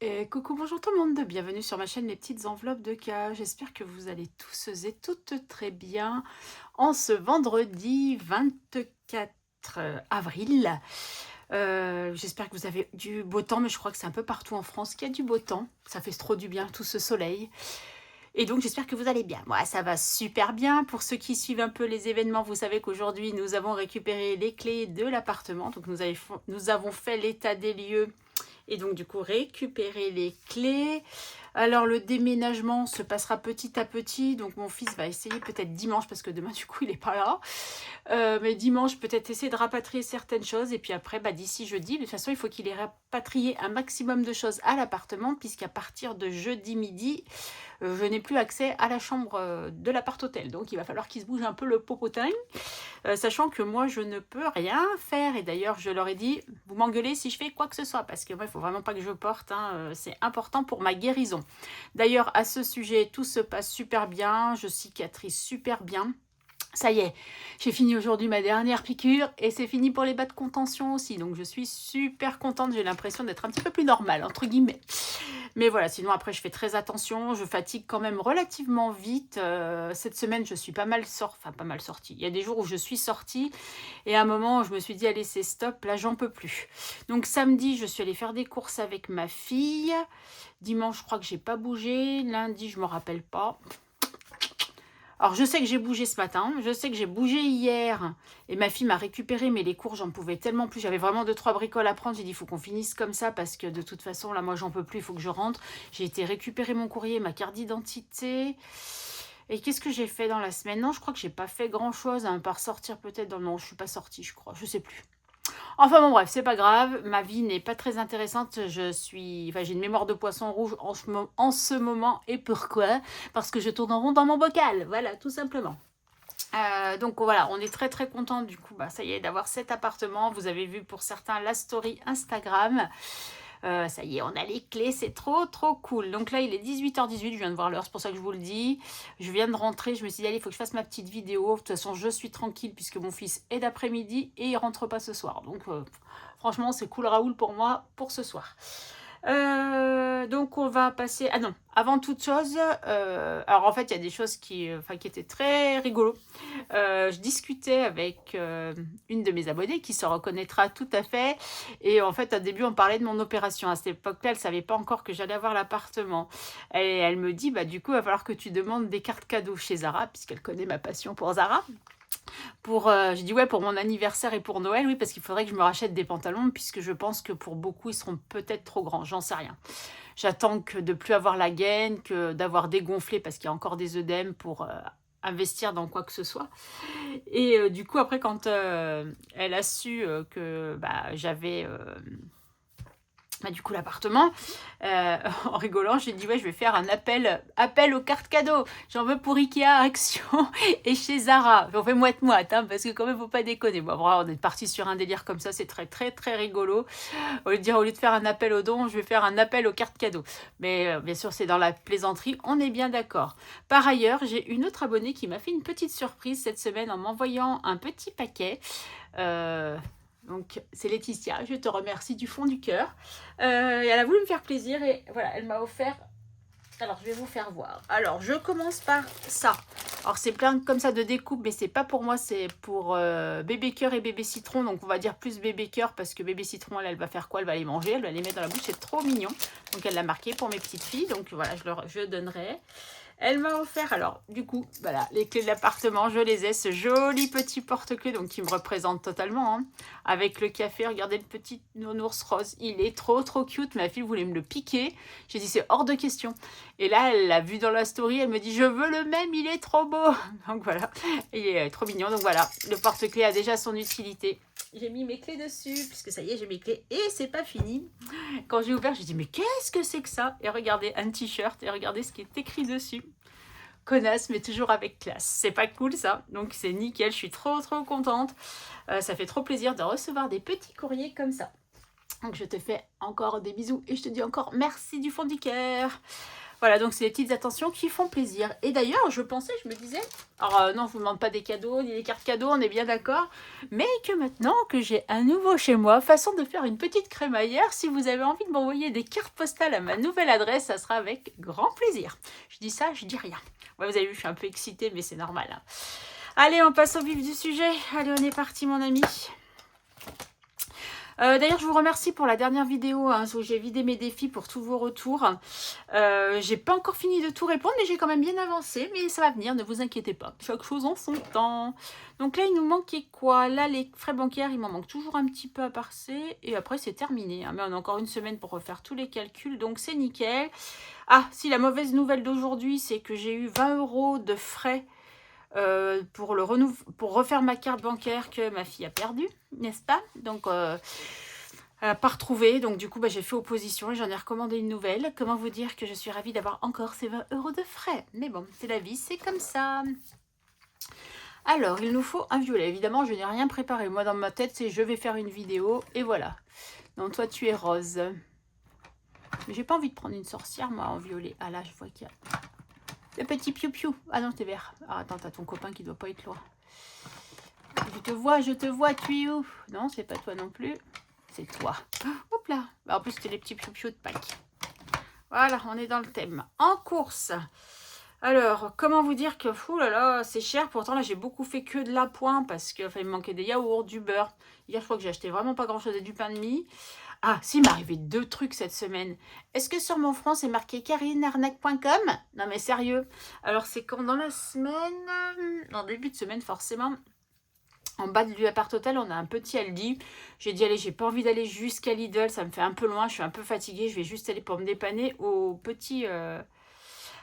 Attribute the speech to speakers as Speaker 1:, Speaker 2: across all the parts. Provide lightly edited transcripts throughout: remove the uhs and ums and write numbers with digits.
Speaker 1: Et coucou, bonjour tout le monde, bienvenue sur ma chaîne Les Petites Enveloppes de K. J'espère que vous allez tous et toutes très bien en ce vendredi 24 avril. J'espère que vous avez du beau temps, mais je crois que c'est un peu partout en France qu'il y a du beau temps. Ça fait trop du bien, tout ce soleil. Et donc j'espère que vous allez bien. Moi, ça va super bien. Pour ceux qui suivent un peu les événements, vous savez qu'aujourd'hui, nous avons récupéré les clés de l'appartement. Donc nous avons fait l'état des lieux et donc du coup récupérer les clés. Alors le déménagement se passera petit à petit, donc mon fils va essayer peut-être dimanche, parce que demain du coup il n'est pas là, mais dimanche peut-être essayer de rapatrier certaines choses, et puis après d'ici jeudi, de toute façon il faut qu'il ait rapatrié un maximum de choses à l'appartement, puisqu'à partir de jeudi midi, je n'ai plus accès à la chambre de l'appart-hôtel, donc il va falloir qu'il se bouge un peu le popotin. Sachant que moi, je ne peux rien faire. Et d'ailleurs, je leur ai dit, vous m'engueulez si je fais quoi que ce soit, parce que moi, il ne faut vraiment pas que je porte. C'est important pour ma guérison. D'ailleurs, à ce sujet, tout se passe super bien. Je cicatrise super bien. Ça y est, j'ai fini aujourd'hui ma dernière piqûre et c'est fini pour les bas de contention aussi. Donc je suis super contente, j'ai l'impression d'être un petit peu plus normale, entre guillemets. Mais voilà, sinon après je fais très attention, je fatigue quand même relativement vite. Cette semaine je suis pas mal sortie. Il y a des jours où je suis sortie et à un moment je me suis dit allez c'est stop, là j'en peux plus. Donc samedi je suis allée faire des courses avec ma fille. Dimanche je crois que j'ai pas bougé. Lundi je me rappelle pas. Alors, je sais que j'ai bougé ce matin, je sais que j'ai bougé hier, et ma fille m'a récupéré, mais les cours, j'en pouvais tellement plus. J'avais vraiment 2-3 bricoles à prendre. J'ai dit, il faut qu'on finisse comme ça, parce que de toute façon, là, moi, j'en peux plus, il faut que je rentre. J'ai été récupérer mon courrier, ma carte d'identité. Et qu'est-ce que j'ai fait dans la semaine? Non, je crois que j'ai pas fait grand-chose, à part sortir peut-être dans... Non, je suis pas sortie, je crois, je sais plus. Enfin bon bref, c'est pas grave, ma vie n'est pas très intéressante, j'ai une mémoire de poisson rouge en ce moment, et pourquoi? Parce que je tourne en rond dans mon bocal, voilà, tout simplement. Donc voilà, on est très très content du coup, ça y est, d'avoir cet appartement. Vous avez vu pour certains la story Instagram. Ça y est, on a les clés, c'est trop trop cool. Donc là, il est 18h18, je viens de voir l'heure, c'est pour ça que je vous le dis. Je viens de rentrer, je me suis dit, allez, il faut que je fasse ma petite vidéo. De toute façon, je suis tranquille puisque mon fils est d'après-midi et il rentre pas ce soir. Donc franchement, c'est cool Raoul pour moi pour ce soir. Donc on va passer... Ah non, avant toute chose, alors en fait il y a des choses qui étaient très rigolo. Je discutais avec une de mes abonnées qui se reconnaîtra tout à fait. Et en fait, au début, on parlait de mon opération. À cette époque-là, elle ne savait pas encore que j'allais avoir l'appartement. Et elle me dit, du coup, il va falloir que tu demandes des cartes cadeaux chez Zara, puisqu'elle connaît ma passion pour Zara. J'ai dit, ouais, pour mon anniversaire et pour Noël, oui, parce qu'il faudrait que je me rachète des pantalons, puisque je pense que pour beaucoup, ils seront peut-être trop grands. J'en sais rien. J'attends que de plus avoir la gaine, que d'avoir dégonflé, parce qu'il y a encore des œdèmes pour... investir dans quoi que ce soit. Et du coup, après, quand elle a su que j'avais du coup l'appartement, en rigolant, j'ai dit ouais, je vais faire un appel aux cartes cadeaux. J'en veux pour Ikea, Action et chez Zara. On fait moite-moite, hein, parce que quand même, faut pas déconner. Bon, vraiment, on est parti sur un délire comme ça, c'est très très très rigolo. Au lieu de faire un appel aux dons, je vais faire un appel aux cartes cadeaux. Mais bien sûr, c'est dans la plaisanterie, on est bien d'accord. Par ailleurs, j'ai une autre abonnée qui m'a fait une petite surprise cette semaine en m'envoyant un petit paquet. Donc, c'est Laetitia, je te remercie du fond du cœur. Et elle a voulu me faire plaisir et voilà, elle m'a offert... Alors, je vais vous faire voir. Alors, je commence par ça. Alors, c'est plein comme ça de découpes, mais c'est pas pour moi, c'est pour bébé cœur et bébé citron. Donc, on va dire plus bébé cœur parce que bébé citron, elle va faire quoi? Elle va les manger, elle va les mettre dans la bouche. C'est trop mignon. Donc, elle l'a marqué pour mes petites filles. Donc, voilà, je donnerai. Elle m'a offert, alors du coup, voilà, les clés de l'appartement, je les ai, ce joli petit porte-clés, donc qui me représente totalement, hein, avec le café. Regardez le petit nounours rose, il est trop trop cute. Ma fille voulait me le piquer, j'ai dit c'est hors de question. Et là, elle l'a vu dans la story, elle me dit je veux le même, il est trop beau. Donc voilà, il est trop mignon. Donc voilà, le porte-clés a déjà son utilité. J'ai mis mes clés dessus, puisque ça y est, j'ai mes clés. Et c'est pas fini. Quand j'ai ouvert, j'ai dit, mais qu'est-ce que c'est que ça? Et regardez, un t-shirt, et regardez ce qui est écrit dessus. Connasse, mais toujours avec classe. C'est pas cool, ça. Donc, c'est nickel, je suis trop, trop contente. Ça fait trop plaisir de recevoir des petits courriers comme ça. Donc, je te fais encore des bisous, et je te dis encore merci du fond du cœur. Voilà, donc c'est des petites attentions qui font plaisir. Et d'ailleurs, je me disais, alors non, je vous demande pas des cadeaux, ni des cartes cadeaux, on est bien d'accord, mais que maintenant que j'ai un nouveau chez moi, façon de faire une petite crémaillère, si vous avez envie de m'envoyer des cartes postales à ma nouvelle adresse, ça sera avec grand plaisir. Je dis ça, je dis rien. Ouais, vous avez vu, je suis un peu excitée, mais c'est normal. Hein. Allez, on passe au vif du sujet. Allez, on est parti, mon ami. D'ailleurs, je vous remercie pour la dernière vidéo hein, où j'ai vidé mes défis pour tous vos retours. J'ai pas encore fini de tout répondre, mais j'ai quand même bien avancé. Mais ça va venir, ne vous inquiétez pas. Chaque chose en son temps. Donc là, il nous manquait quoi? Là, les frais bancaires, il m'en manque toujours un petit peu à passer. Et après, c'est terminé. Hein. Mais on a encore une semaine pour refaire tous les calculs. Donc, c'est nickel. Ah, si la mauvaise nouvelle d'aujourd'hui, c'est que j'ai eu 20 € de frais pour refaire ma carte bancaire que ma fille a perdue, n'est-ce pas? Donc, elle n'a pas retrouvé. Donc, du coup, j'ai fait opposition et j'en ai recommandé une nouvelle. Comment vous dire que je suis ravie d'avoir encore ces 20 € de frais? Mais bon, c'est la vie, c'est comme ça. Alors, il nous faut un violet. Évidemment, je n'ai rien préparé. Moi, dans ma tête, c'est je vais faire une vidéo et voilà. Donc, toi, tu es rose. Mais j'ai pas envie de prendre une sorcière, moi, en violet. Ah là, je vois qu'il y a... Le petit piou-piou. Ah non, t'es vert. Ah, attends, t'as ton copain qui doit pas être loin. Je te vois, tu es où? Non, c'est pas toi non plus. C'est toi. Hop là. En plus, c'était les petits piou-piou de Pâques. Voilà, on est dans le thème. En course. Alors, comment vous dire que, fou là là, c'est cher. Pourtant, là, j'ai beaucoup fait que de l'appoint parce qu'il me manquait des yaourts, du beurre. Hier, je crois que j'ai acheté vraiment pas grand-chose et du pain de mie. Ah, si, il m'est arrivé 2 trucs cette semaine. Est-ce que sur mon front, c'est marqué karinearnaque.com? Non, mais sérieux. Alors, c'est quand dans la semaine, en début de semaine, forcément, en bas de l'appart hôtel, on a un petit Aldi. J'ai dit, allez, j'ai pas envie d'aller jusqu'à Lidl, ça me fait un peu loin, je suis un peu fatiguée, je vais juste aller pour me dépanner au petit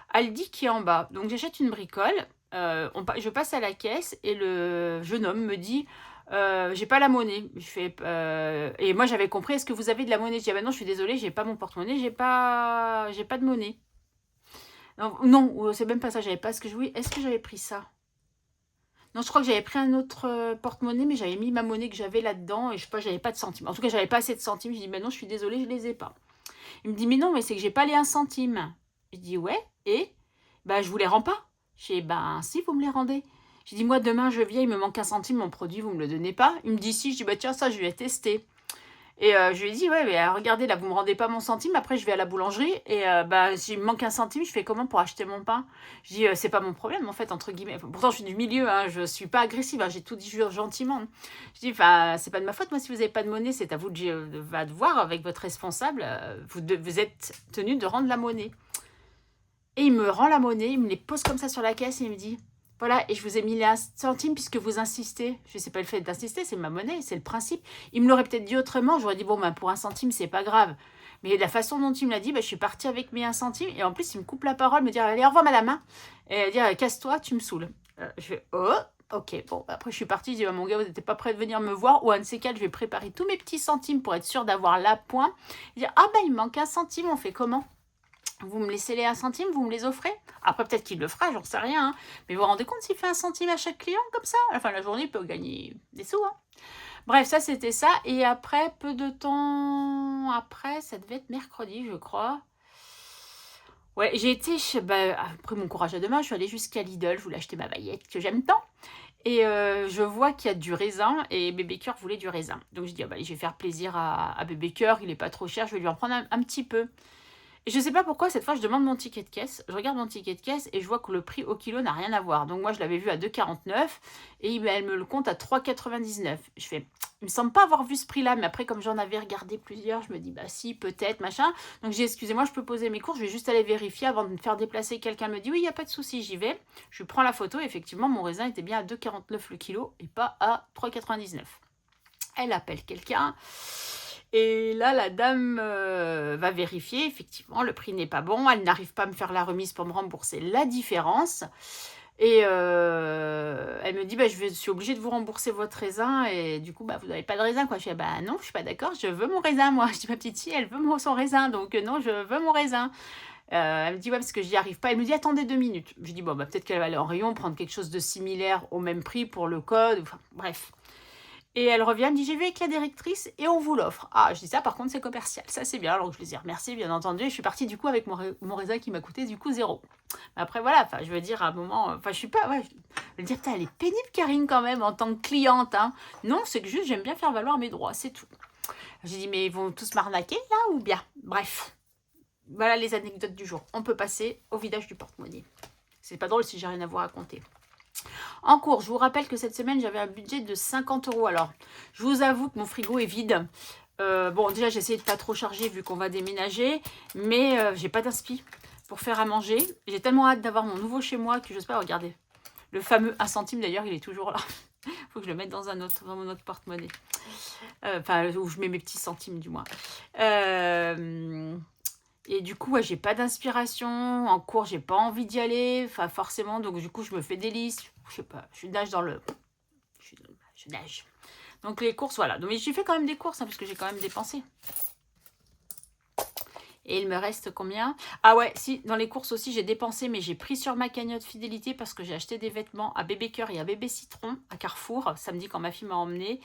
Speaker 1: Aldi qui est en bas. Donc, j'achète une bricole, je passe à la caisse et le jeune homme me dit... j'ai pas la monnaie. Je fais, et moi j'avais compris, est-ce que vous avez de la monnaie? Je dis, ah ben non, je suis désolée, j'ai pas mon porte-monnaie, j'ai pas de monnaie. Non, non c'est même pas ça, j'avais pas ce que je voulais. Est-ce que j'avais pris ça? Non, je crois que j'avais pris un autre porte-monnaie, mais j'avais mis ma monnaie que j'avais là-dedans et je sais pas, j'avais pas de centimes. En tout cas, j'avais pas assez de centimes. Je dis, ben non, je suis désolée, je les ai pas. Il me dit, mais non, mais c'est que j'ai pas les 1 centime. Je dis, ouais, et bah, je vous les rends pas. Je dis, ben si, vous me les rendez. Je dis, moi, demain, je viens, il me manque 1 centime, mon produit, vous me le donnez pas. Il me dit, si, je dis, bah tiens, ça, je vais tester. Et je lui ai dit, ouais, mais regardez, là, vous me rendez pas mon centime, après, je vais à la boulangerie, et s'il me manque 1 centime, je fais comment pour acheter mon pain? Je dis, c'est pas mon problème, en fait, entre guillemets. Enfin, pourtant, je suis du milieu, hein, je suis pas agressive, hein, j'ai tout dit gentiment. Je dis, enfin, c'est pas de ma faute, moi, si vous avez pas de monnaie, c'est à vous de voir avec votre responsable, vous êtes tenu de rendre la monnaie. Et il me rend la monnaie, il me les pose comme ça sur la caisse, et il me dit, voilà, et je vous ai mis les 1 centime puisque vous insistez. Je sais pas le fait d'insister, c'est ma monnaie, c'est le principe. Il me l'aurait peut-être dit autrement, j'aurais dit, bon, ben, pour 1 centime, c'est pas grave. Mais la façon dont il me l'a dit, ben, je suis partie avec mes 1 centime, et en plus, il me coupe la parole, me dire, allez, au revoir, madame, hein. Et dire, casse-toi, tu me saoules. Je fais, oh, ok, bon, après, je suis partie, je dis, mon gars, vous n'êtes pas prêt de venir me voir, ou un de ces quatre, je vais préparer tous mes petits centimes pour être sûr d'avoir l'appoint. Dire, ah, ben, il me manque 1 centime, on fait comment? Vous me laissez les 1 centime, vous me les offrez? Après, peut-être qu'il le fera, j'en sais rien. Hein. Mais vous vous rendez compte s'il fait 1 centime à chaque client comme ça? À la fin de la journée, il peut gagner des sous. Hein. Bref, ça, c'était ça. Et après, peu de temps après, ça devait être mercredi, je crois. Ouais, j'ai été, après mon courage à deux mains, je suis allée jusqu'à Lidl, je voulais acheter ma baguette que j'aime tant. Et je vois qu'il y a du raisin et Bébé Cœur voulait du raisin. Donc je dis, je vais faire plaisir à Bébé Cœur, il n'est pas trop cher, je vais lui en prendre un petit peu. Et je ne sais pas pourquoi, cette fois, je demande mon ticket de caisse. Je regarde mon ticket de caisse et je vois que le prix au kilo n'a rien à voir. Donc moi, je l'avais vu à 2,49 et elle me le compte à 3,99. Je fais, il me semble pas avoir vu ce prix-là, mais après, comme j'en avais regardé plusieurs, je me dis, bah si, peut-être, machin. Donc j'ai, excusez-moi, je peux poser mes courses, je vais juste aller vérifier avant de me faire déplacer. Quelqu'un me dit, oui, il n'y a pas de souci, j'y vais. Je prends la photo, et effectivement, mon raisin était bien à 2,49 le kilo et pas à 3,99. Elle appelle quelqu'un. Et là, la dame va vérifier, effectivement, le prix n'est pas bon. Elle n'arrive pas à me faire la remise pour me rembourser la différence. Et elle me dit, je suis obligée de vous rembourser votre raisin. Et du coup, vous n'avez pas de raisin, quoi. Je dis, non, je ne suis pas d'accord, je veux mon raisin, moi. Je dis, ma petite fille, elle veut son raisin. Donc, non, je veux mon raisin. Elle me dit, ouais, parce que j'y arrive pas. Elle me dit, attendez 2 minutes. Je dis, peut-être qu'elle va aller en rayon, prendre quelque chose de similaire au même prix pour le code. Enfin, bref. Et elle revient, elle me dit, j'ai vu avec la directrice et on vous l'offre. Ah, je dis ça, par contre, c'est commercial. Ça, c'est bien. Alors, je les ai remerciés, bien entendu. Et je suis partie, du coup, avec mon raisin qui m'a coûté, du coup, 0. Après, voilà, enfin, je veux dire, à un moment, enfin, je suis pas, ouais, je veux dire, putain, elle est pénible, Karine, quand même, en tant que cliente, hein. Non, c'est que juste, j'aime bien faire valoir mes droits, c'est tout. J'ai dit, mais ils vont tous m'arnaquer, là, ou bien? Bref. Voilà les anecdotes du jour. On peut passer au vidage du porte-monnaie. C'est pas drôle si j'ai rien à vous raconter. En cours, je vous rappelle que cette semaine, j'avais un budget de 50 €. Alors, je vous avoue que mon frigo est vide. Bon, déjà, j'ai essayé de pas trop charger vu qu'on va déménager. Mais j'ai pas d'inspi pour faire à manger. J'ai tellement hâte d'avoir mon nouveau chez moi que j'ose pas regarder. Le fameux 1 centime, d'ailleurs, il est toujours là. Il faut que je le mette dans mon autre porte-monnaie. Enfin, où je mets mes petits centimes, du moins. Et du coup, ouais, j'ai pas d'inspiration. En cours, j'ai pas envie d'y aller. Enfin, forcément, donc du coup, je me fais des listes. Je sais pas, je nage dans le... Je nage. Donc les courses, voilà. Donc, mais j'ai fait quand même des courses, hein, parce que j'ai quand même dépensé. Et il me reste combien? Ah ouais, si, dans les courses aussi, j'ai dépensé, mais j'ai pris sur ma cagnotte fidélité parce que j'ai acheté des vêtements à Bébé Cœur et à Bébé Citron à Carrefour, samedi quand ma fille m'a emmenée.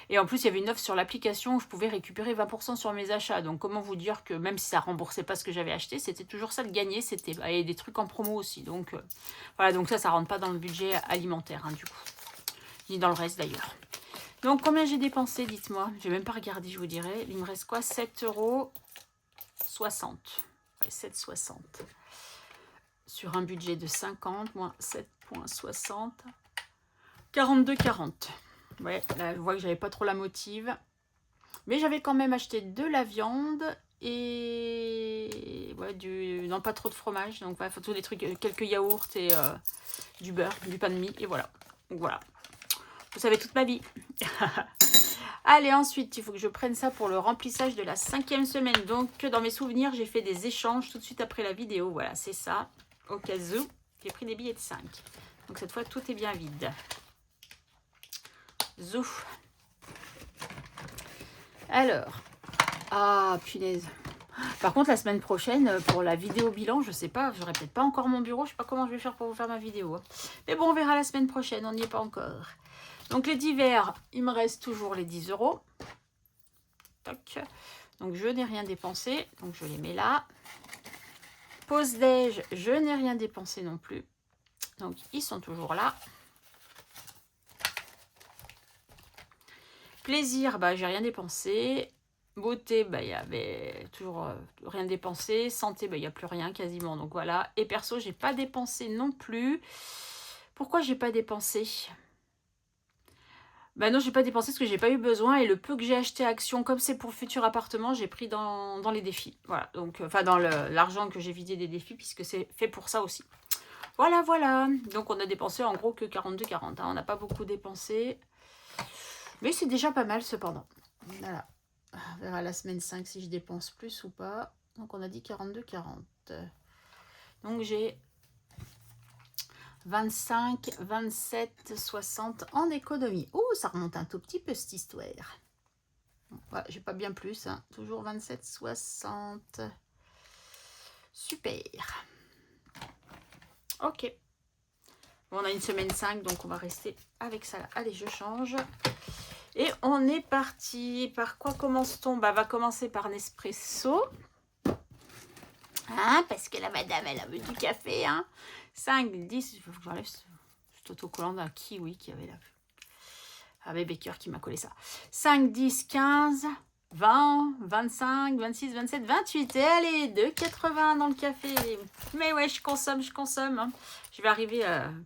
Speaker 1: Et en plus, il y avait une offre sur l'application où je pouvais récupérer 20% sur mes achats. Donc, comment vous dire que même si ça remboursait pas ce que j'avais acheté, c'était toujours ça de gagner. C'était et des trucs en promo aussi. Donc, voilà, donc ça rentre pas dans le budget alimentaire, hein, du coup. Ni dans le reste, d'ailleurs. Donc, combien j'ai dépensé, dites-moi. Je vais même pas regarder, je vous dirai. Il me reste quoi? 7,60 €. Ouais, 7,60 €. Sur un budget de 50, moins 7,60. 42,40 €. Ouais, là, je vois que j'avais pas trop la motive. Mais j'avais quand même acheté de la viande et ouais, non, pas trop de fromage. Donc, ouais, tous les trucs, quelques yaourts et du beurre, du pain de mie. Et voilà. Donc, voilà. Vous savez toute ma vie. Allez, ensuite, il faut que je prenne ça pour le remplissage de la 5e semaine. Donc, dans mes souvenirs, j'ai fait des échanges tout de suite après la vidéo. Voilà, c'est ça. Au cas où, j'ai pris des billets de 5. Donc, cette fois, tout est bien vide. Zouf. Alors, ah, punaise. Par contre, la semaine prochaine, pour la vidéo bilan, je sais pas, j'aurai peut-être pas encore mon bureau. Je sais pas comment je vais faire pour vous faire ma vidéo. Hein. Mais bon, on verra la semaine prochaine, on n'y est pas encore. Donc, les divers, il me reste toujours les 10 €. Toc. Donc, je n'ai rien dépensé. Donc, je les mets là. Pause déj, je n'ai rien dépensé non plus. Donc, ils sont toujours là. Plaisir, bah, j'ai rien dépensé. Beauté, bah, il y avait toujours rien dépensé. Santé, bah, il n'y a plus rien quasiment. Donc, voilà. Et perso, j'ai pas dépensé non plus. Pourquoi j'ai pas dépensé? Bah non, j'ai pas dépensé parce que j'ai pas eu besoin et le peu que j'ai acheté Action, comme c'est pour le futur appartement, j'ai pris dans les défis. Voilà, donc enfin dans l'argent que j'ai vidé des défis puisque c'est fait pour ça aussi. Voilà, voilà. Donc on a dépensé en gros que 42,40. Hein. On n'a pas beaucoup dépensé, mais c'est déjà pas mal cependant. Voilà. On verra la semaine 5 si je dépense plus ou pas. Donc on a dit 42,40. Donc j'ai 25, 27, 60 en économie. Oh, ça remonte un tout petit peu cette histoire. Ouais, j'ai pas bien plus. Hein. Toujours 27, 60. Super. Ok. Bon, on a une semaine 5, donc on va rester avec ça. Là. Allez, je change. Et on est parti. Par quoi commence-t-on? Bah, va commencer par Nespresso. Hein, parce que la madame, elle a bu du café. Hein. 5, 10. Il faut que j'enlève cet autocollant d'un kiwi qui avait là. Ah, Bébé Cœur qui m'a collé ça. 5, 10, 15, 20, 25, 26, 27, 28. Et allez, 2,80 dans le café. Mais ouais, je consomme. Hein. Je vais arriver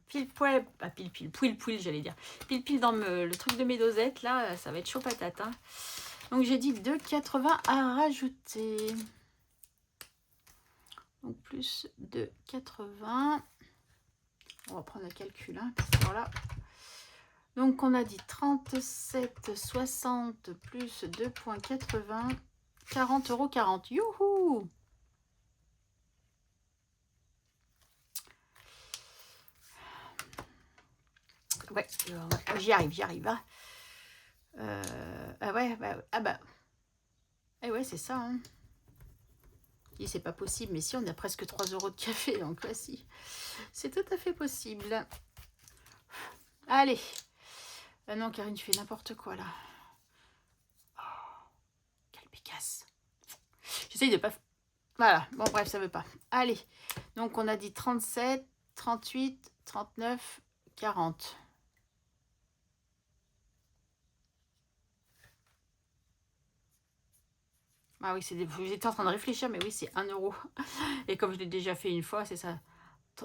Speaker 1: pile poil, pas pile, j'allais dire. Pile dans le truc de mes dosettes. Là, ça va être chaud patate. Hein. Donc, j'ai dit 2,80 à rajouter. Donc, plus 2,80. On va prendre le calcul. Hein, voilà. Donc, on a dit 37,60 plus 2,80, 40,40 €. Youhou! Ouais, j'y arrive. Hein. Ah ouais, bah. Eh ouais, c'est ça. Hein. Et c'est pas possible, mais si, on a presque 3 € de café, donc ouais, si. C'est tout à fait possible. Allez. Ah non, Karine, tu fais n'importe quoi, là. Oh, quelle pécasse. J'essaye de pas... Voilà, bon, bref, ça veut pas. Allez, donc on a dit 37, 38, 39, 40. Ah oui, c'est des... j'étais en train de réfléchir, mais oui, c'est 1 euro. Et comme je l'ai déjà fait une fois, c'est ça.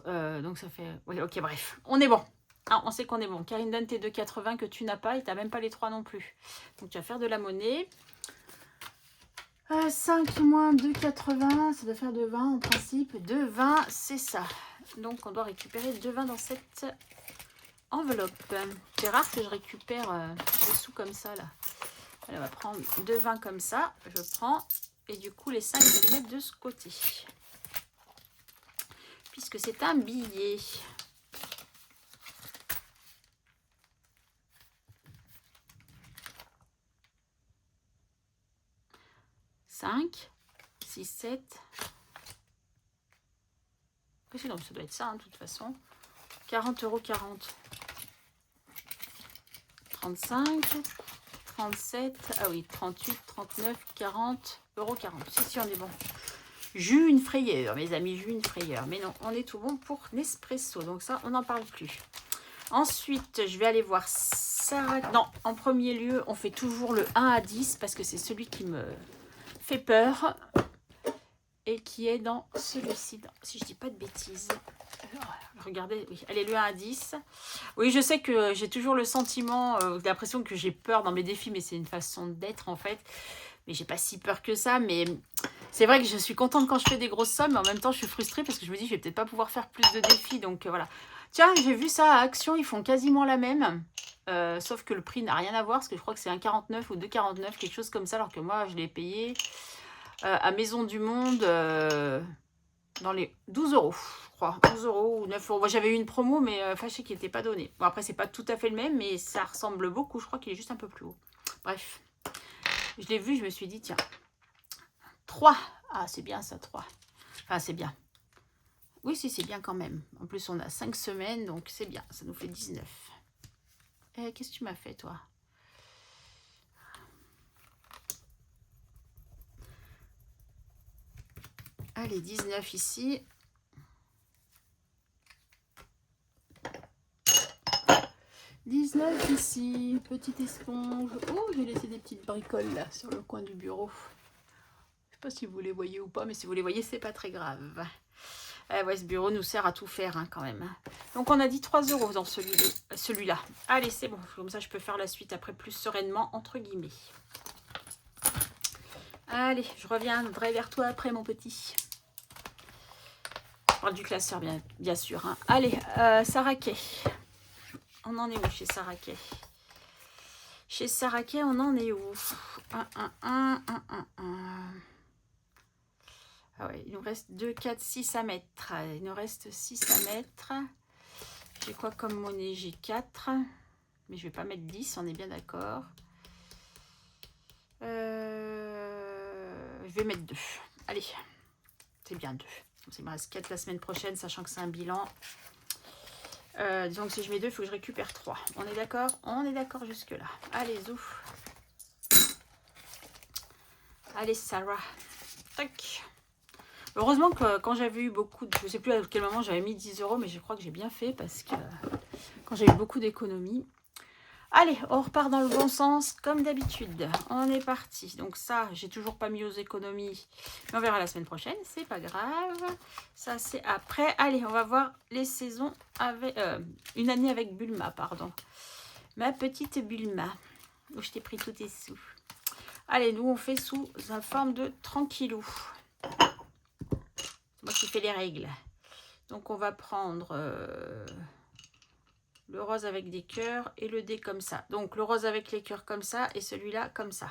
Speaker 1: Donc ça fait... Oui, ok, bref. On est bon. Ah, on sait qu'on est bon. Karine donne tes 2,80 que tu n'as pas et tu n'as même pas les 3 non plus. Donc tu vas faire de la monnaie. 5 moins 2,80, ça doit faire 2,20 en principe. 2,20, c'est ça. Donc on doit récupérer 2,20 dans cette enveloppe. C'est rare que je récupère des sous comme ça, là. Allez, on va prendre 2,20 comme ça. Je prends. Et du coup, les 5, je vais les mettre de ce côté. Puisque c'est un billet. Cinq, 6, 7. Sinon, ça doit être ça, hein, de toute façon. 40 €, 40. 35, 37, ah oui, 38, 39, 40 €, 40. Si, on est bon. J'ai eu une frayeur, mes amis, j'ai eu une frayeur. Mais non, on est tout bon pour Nespresso. Donc ça, on n'en parle plus. Ensuite, je vais aller voir Sarah. Non, en premier lieu, on fait toujours le 1 à 10 parce que c'est celui qui me fait peur. Et qui est dans celui-ci, si je dis pas de bêtises. Regardez, oui, allez, le 1 à 10. Oui, je sais que j'ai toujours le sentiment, l'impression que j'ai peur dans mes défis, mais c'est une façon d'être en fait. Mais j'ai pas si peur que ça, mais c'est vrai que je suis contente quand je fais des grosses sommes, mais en même temps je suis frustrée parce que je me dis je vais peut-être pas pouvoir faire plus de défis, donc voilà. Tiens, j'ai vu ça à Action, ils font quasiment la même, sauf que le prix n'a rien à voir, parce que je crois que c'est 1,49 ou 2,49, quelque chose comme ça, alors que moi je l'ai payé à Maison du Monde dans les 12 €, je crois, 12 € ou 9 €. Moi j'avais eu une promo, mais fâché qui n'était pas donnée. Bon, après c'est pas tout à fait le même, mais ça ressemble beaucoup, je crois qu'il est juste un peu plus haut. Bref, je l'ai vu, je me suis dit tiens, 3. Ah, c'est bien ça, 3. Enfin, c'est bien. Oui, si, c'est bien quand même. En plus, on a 5 semaines, donc c'est bien. Ça nous fait 19. Qu'est-ce que tu m'as fait, toi? Allez, 19 ici. 19 ici. Petite esponge. Oh, j'ai laissé des petites bricoles là, sur le coin du bureau. Je sais pas si vous les voyez ou pas, mais si vous les voyez, c'est pas très grave. Ouais, ce bureau nous sert à tout faire hein, quand même. Donc on a dit 3 € dans celui-là. Allez, c'est bon. Comme ça, je peux faire la suite après plus sereinement, entre guillemets. Allez, je reviendrai vers toi après, mon petit. Je parle du classeur, bien sûr. Hein. Allez, Sarah Kay. On en est où chez Sarah Kay? Chez Sarah Kay, on en est où? 1. Ah ouais, il nous reste 2, 4, 6 à mettre. Il nous reste 6 à mettre. J'ai quoi comme monnaie? J'ai 4. Mais je vais pas mettre 10, on est bien d'accord. Je vais mettre 2. Allez, c'est bien 2. Il me reste 4 la semaine prochaine, sachant que c'est un bilan. Disons que si je mets 2, il faut que je récupère 3. On est d'accord? On est d'accord jusque-là. Allez, zou. Allez, Sarah. Tac. Heureusement que quand j'avais eu beaucoup de... Je ne sais plus à quel moment j'avais mis 10 €, mais je crois que j'ai bien fait parce que quand j'ai eu beaucoup d'économies. Allez, on repart dans le bon sens comme d'habitude. On est parti. Donc ça, j'ai toujours pas mis aux économies. Mais on verra la semaine prochaine, c'est pas grave. Ça, c'est après. Allez, on va voir les saisons avec... une année avec Bulma, pardon. Ma petite Bulma. Où je t'ai pris tous tes sous. Allez, nous, on fait sous la forme de tranquillou. C'est moi qui fais les règles. Donc, on va prendre... le rose avec des cœurs et le dé comme ça. Donc le rose avec les cœurs comme ça et celui-là comme ça.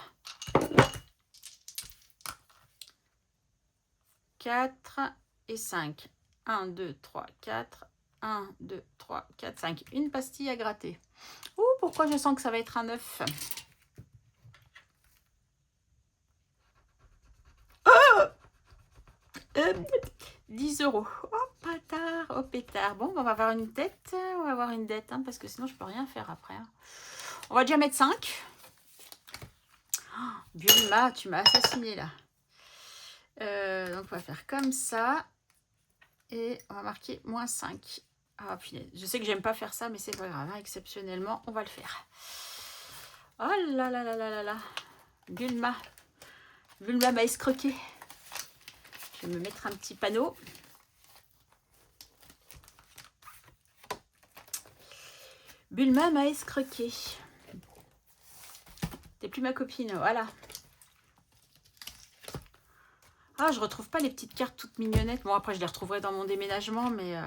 Speaker 1: 4 et 5. 1, 2, 3, 4. 1, 2, 3, 4, 5. Une pastille à gratter. Ouh, pourquoi je sens que ça va être un 9? Oh 10 €. Oh, patard, oh, pétard. Bon, on va avoir une tête. On va avoir une dette, hein, parce que sinon, je peux rien faire après. Hein. On va déjà mettre 5. Bulma, tu m'as assassiné là. Donc on va faire comme ça. Et on va marquer -5. Ah punaise, je sais que j'aime pas faire ça, mais c'est pas grave, hein. Exceptionnellement, on va le faire. Oh là là là là là là. Bulma. Bulma m'a escroqué. Je vais me mettre un petit panneau. Bulma m'a escroqué. T'es plus ma copine, voilà. Ah, je retrouve pas les petites cartes toutes mignonnettes. Bon, après, je les retrouverai dans mon déménagement, mais...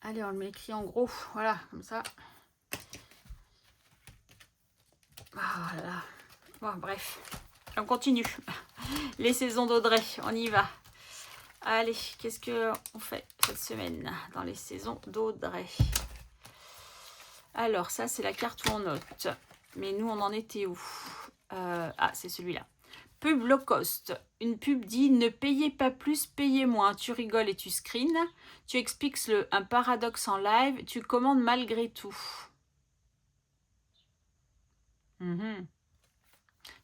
Speaker 1: Allez, on le met écrit en gros. Voilà, comme ça. Ah là là. Bon, bref. On continue. Les saisons d'Audrey, on y va. Allez, qu'est-ce qu'on fait cette semaine dans les saisons d'Audrey? Alors, ça, c'est la carte où on note. Mais nous, on en était où? Ah, c'est celui-là. Pub low cost. Une pub dit « Ne payez pas plus, payez moins ». Tu rigoles et tu screens. Tu expliques un paradoxe en live. Tu commandes malgré tout.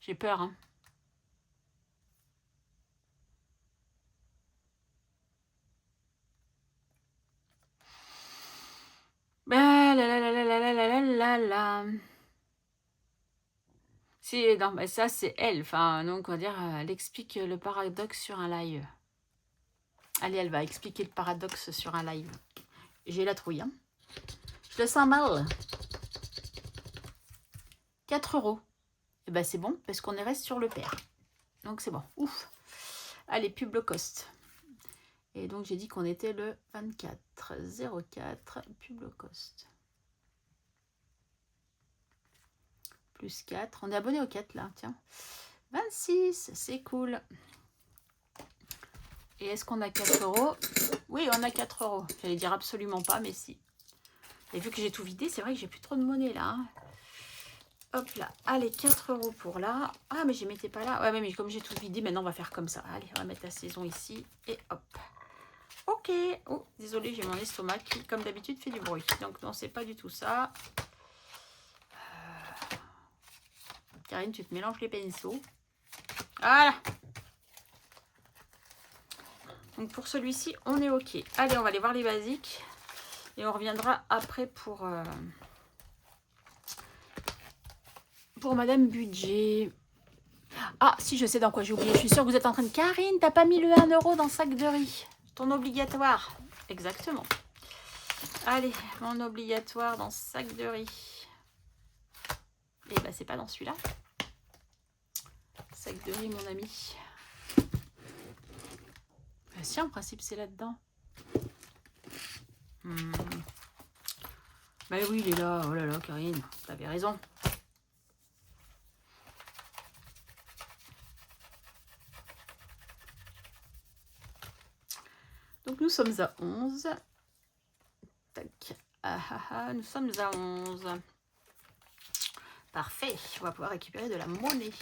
Speaker 1: J'ai peur, hein. Bah, la la la la la la la la la. Non, mais ça, c'est elle. Enfin, donc, on va dire, elle explique le paradoxe sur un live. Allez, elle va expliquer le paradoxe sur un live. J'ai la trouille, hein. Je le sens mal. 4 €. Et ben, c'est bon, parce qu'on est resté sur le pair. Donc, c'est bon. Ouf. Allez, pub low cost. Et donc, j'ai dit qu'on était le 24/04, pub low cost. Plus 4. On est abonné au 4, là, tiens. 26, c'est cool. Et est-ce qu'on a 4 €? Oui, on a 4 €. J'allais dire absolument pas, mais si. Et vu que j'ai tout vidé, c'est vrai que j'ai plus trop de monnaie, là. Hein. Hop là. Allez, 4 € pour là. Ah, mais je ne mettais pas là. Ouais, mais comme j'ai tout vidé, maintenant, on va faire comme ça. Allez, on va mettre la saison ici. Et hop. Ok. Oh, désolé, j'ai mon estomac qui, comme d'habitude, fait du bruit. Donc, non, c'est pas du tout ça. Karine, tu te mélanges les pinceaux. Voilà. Donc, pour celui-ci, on est ok. Allez, on va aller voir les basiques. Et on reviendra après pour Madame Budget. Ah, si, je sais dans quoi j'ai oublié. Je suis sûre que vous êtes en train de... Karine, t'as pas mis le 1 € dans le sac de riz. Ton obligatoire. Exactement. Allez, mon obligatoire dans le sac de riz. Et bah, c'est pas dans celui-là. Sac de riz, mon ami. Bah, si, en principe, c'est là-dedans. Bah oui, il est là. Oh là là, Karine, t'avais raison. Donc, nous sommes à 11. Tac. Ah, ah, ah, nous sommes à 11. Parfait. On va pouvoir récupérer de la monnaie.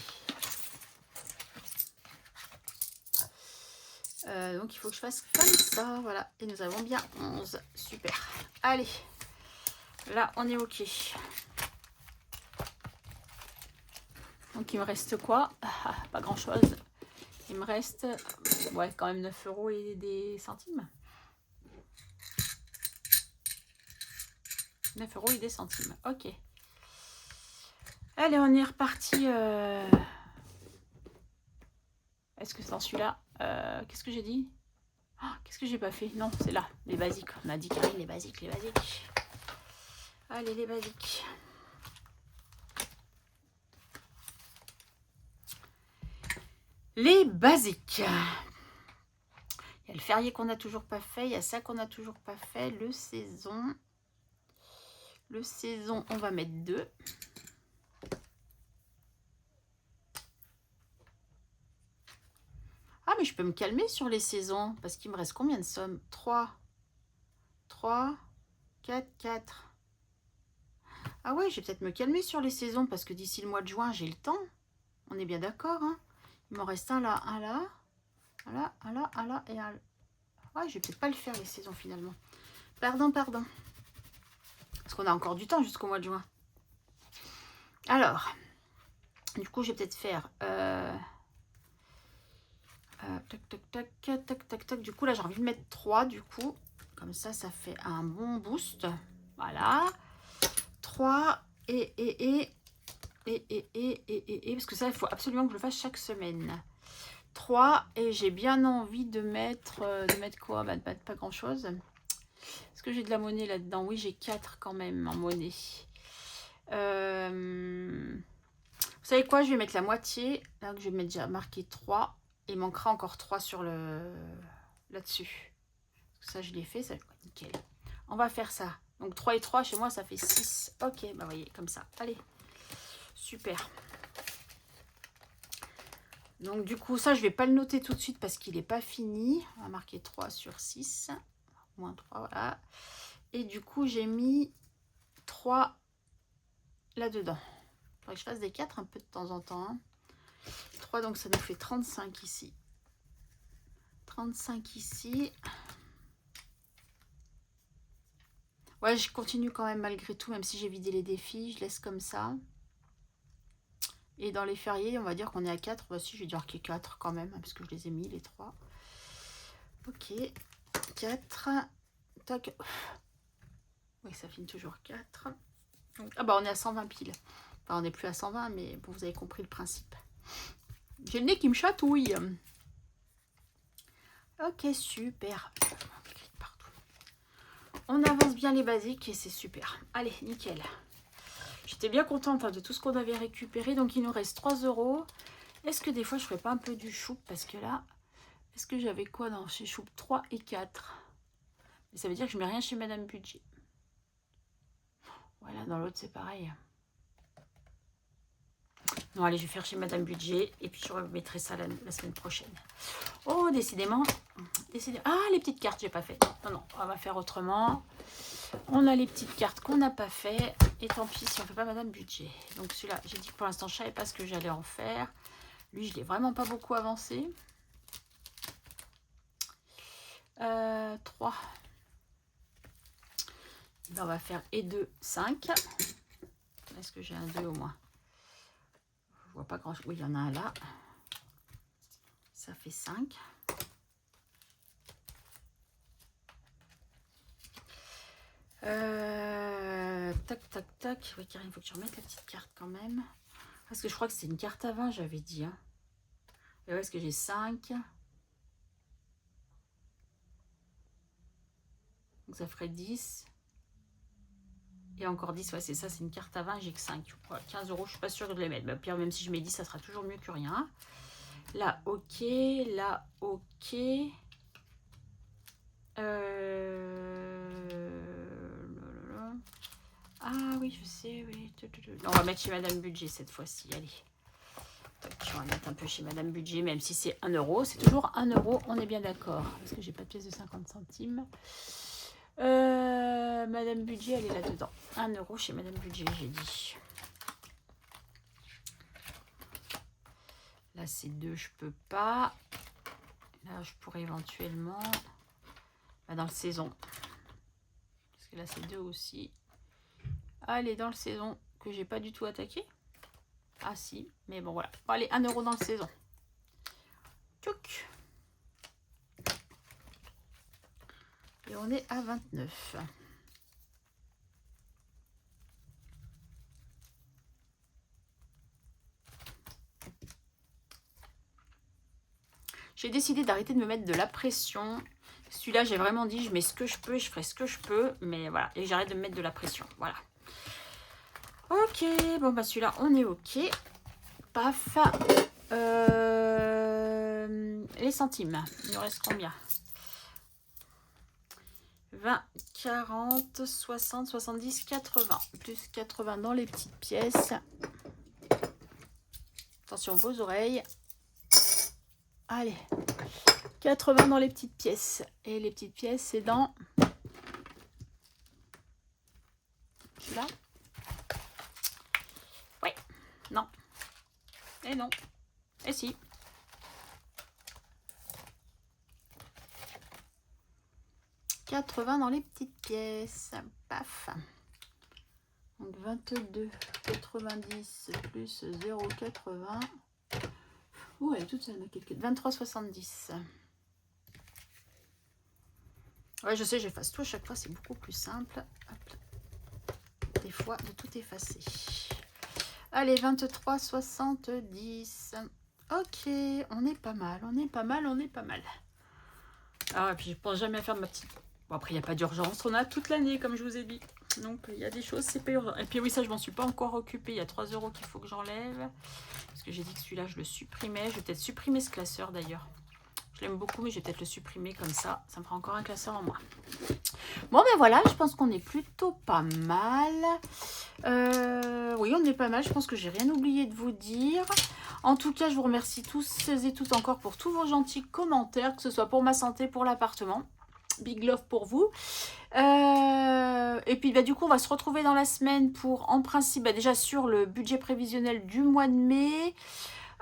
Speaker 1: Donc, il faut que je fasse comme ça. Voilà. Et nous avons bien 11. Super. Allez. Là, on est OK. Donc, il me reste quoi? Pas grand-chose. Il me reste, ouais, quand même 9 € et des centimes. 9 € et des centimes. OK. Allez, on est reparti. Est-ce que c'est dans celui-là? Qu'est-ce que j'ai dit? Oh, qu'est-ce que j'ai pas fait? Non, c'est là. Les basiques. On a dit, Karine, les basiques, les basiques. Allez, les basiques. Les basiques. Il y a le férié qu'on n'a toujours pas fait. Il y a ça qu'on n'a toujours pas fait. Le saison. Le saison, on va mettre 2. Ah, mais je peux me calmer sur les saisons. Parce qu'il me reste combien de sommes? 3. 3, 4, 4. Ah ouais, je vais peut-être me calmer sur les saisons. Parce que d'ici le mois de juin, j'ai le temps. On est bien d'accord, hein? Il m'en reste un là, un là. Un là, un là, un là et un là. Ouais, je vais peut-être pas le faire les saisons finalement. Pardon, pardon. Parce qu'on a encore du temps jusqu'au mois de juin. Alors, du coup, je vais peut-être faire... tac, tac, tac, tac, tac, tac. Du coup, là, j'ai envie de mettre 3, du coup. Comme ça, ça fait un bon boost. Voilà. 3 et parce que ça, il faut absolument que je le fasse chaque semaine. 3 et j'ai bien envie de mettre quoi? Bah, de mettre pas grand chose. Est-ce que j'ai de la monnaie là-dedans? Oui, j'ai 4 quand même en monnaie. Vous savez quoi? Je vais mettre la moitié. Là, je vais mettre déjà marqué 3. Il manquera encore 3 sur le là-dessus. Ça, je l'ai fait, ça nickel. On va faire ça. Donc 3 et 3 chez moi, ça fait 6. Ok, bah voyez, comme ça. Allez, super. Donc du coup, ça, je vais pas le noter tout de suite parce qu'il n'est pas fini. On va marquer 3 sur 6. Moins 3, voilà. Et du coup, j'ai mis 3 là-dedans. Il faudrait que je fasse des 4 un peu de temps en temps. Hein. 3, donc ça nous fait 35 ici. 35 ici. Ouais, je continue quand même malgré tout, même si j'ai vidé les défis. Je laisse comme ça. Et dans les fériés, on va dire qu'on est à 4. Bah si, je vais dire qu'il y a 4 quand même, parce que je les ai mis, les 3. Ok. 4. Tac. Oui, ça finit toujours 4. Ah bah on est à 120 piles. Enfin, on n'est plus à 120, mais bon, vous avez compris le principe. J'ai le nez qui me chatouille. Ok, super. On avance bien les basiques et c'est super. Allez, nickel. J'étais bien contente de tout ce qu'on avait récupéré. Donc, il nous reste 3 €. Est-ce que des fois, je ne ferais pas un peu du choup? Parce que là, est-ce que j'avais quoi dans chez choup? 3 et 4. Mais ça veut dire que je mets rien chez Madame Budget. Voilà, dans l'autre, c'est pareil. Non, allez, je vais faire chez Madame Budget. Et puis, je remettrai ça la semaine prochaine. Oh, décidément. Ah, les petites cartes, j'ai pas fait. Non, non, on va faire autrement. On a les petites cartes qu'on n'a pas fait. Et tant pis si on ne fait pas Madame Budget. Donc celui-là, j'ai dit que pour l'instant, je ne savais pas ce que j'allais en faire. Lui, je ne l'ai vraiment pas beaucoup avancé. 3. Ben, on va faire et 2, 5. Est-ce que j'ai un 2 au moins? Je vois pas grand chose. Oui, il y en a un là. Ça fait 5. Tac, tac, tac. Oui, Karine, il faut que tu remettes la petite carte quand même. Parce que je crois que c'est une carte à 20, j'avais dit. Hein. Et ouais, est-ce que j'ai 5? Donc ça ferait 10. Et encore 10, ouais, c'est ça, c'est une carte à 20, j'ai que 5. Voilà, 15 €, je suis pas sûre de les mettre. Mais pire, même si je mets 10, ça sera toujours mieux que rien. Là, ok. Là, ok. Ah oui, je sais, oui. On va mettre chez Madame Budget cette fois-ci, allez. On va mettre un peu chez Madame Budget, même si c'est 1 €. C'est toujours 1 €, on est bien d'accord. Parce que j'ai pas de pièce de 50 centimes. Madame Budget, elle est là-dedans. 1 € chez Madame Budget, j'ai dit. Là, c'est 2, je peux pas. Là, je pourrais éventuellement... Bah, dans le saison. Parce que là, c'est 2 aussi. Allez, dans le saison, que j'ai pas du tout attaqué. Ah si, mais bon, voilà. Bon, allez, 1 € dans le saison. Tchouk. Et on est à 29. J'ai décidé d'arrêter de me mettre de la pression. Celui-là, j'ai vraiment dit, je mets ce que je peux, je ferai ce que je peux. Mais voilà, et j'arrête de me mettre de la pression. Voilà. Ok, bon, bah celui-là, on est ok. Paf. Les centimes, il nous reste combien? 20, 40, 60, 70, 80. Plus 80 dans les petites pièces. Attention, vos oreilles. Allez. 80 dans les petites pièces. Et les petites pièces, c'est dans... Là. Oui. Non. Et non. Et si. 80 dans les petites pièces. Paf. Donc 22,90 plus 0,80. Ouh, elle est toute seule ma calcul. 23,70. Ouais, je sais, j'efface tout à chaque fois, c'est beaucoup plus simple. Hop. Des fois, de tout effacer. Allez, 23,70. Ok, on est pas mal, on est pas mal, on est pas mal. Ah, et puis je pense jamais à faire de ma petite... Bon, après, il n'y a pas d'urgence, on a toute l'année, comme je vous ai dit. Donc, il y a des choses, c'est pas urgent. Et puis oui, ça, je m'en suis pas encore occupée. Il y a 3 € qu'il faut que j'enlève. Parce que j'ai dit que celui-là, je le supprimais. Je vais peut-être supprimer ce classeur, d'ailleurs. Je l'aime beaucoup, mais je vais peut-être le supprimer comme ça. Ça me fera encore un classeur en moins. Bon, ben voilà, je pense qu'on est plutôt pas mal. Oui, on est pas mal. Je pense que j'ai rien oublié de vous dire. En tout cas, je vous remercie tous et toutes encore pour tous vos gentils commentaires, que ce soit pour ma santé, pour l'appartement. Big love pour vous. Et puis, bah, du coup, on va se retrouver dans la semaine pour, en principe, bah, déjà sur le budget prévisionnel du mois de mai.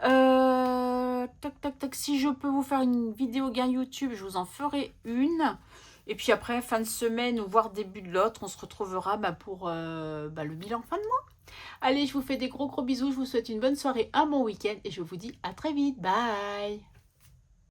Speaker 1: Tac, tac, tac. Si je peux vous faire une vidéo gain YouTube, je vous en ferai une. Et puis après, fin de semaine ou voire début de l'autre, on se retrouvera pour le bilan fin de mois. Allez, je vous fais des gros bisous. Je vous souhaite une bonne soirée, un bon week-end. Et je vous dis à très vite. Bye!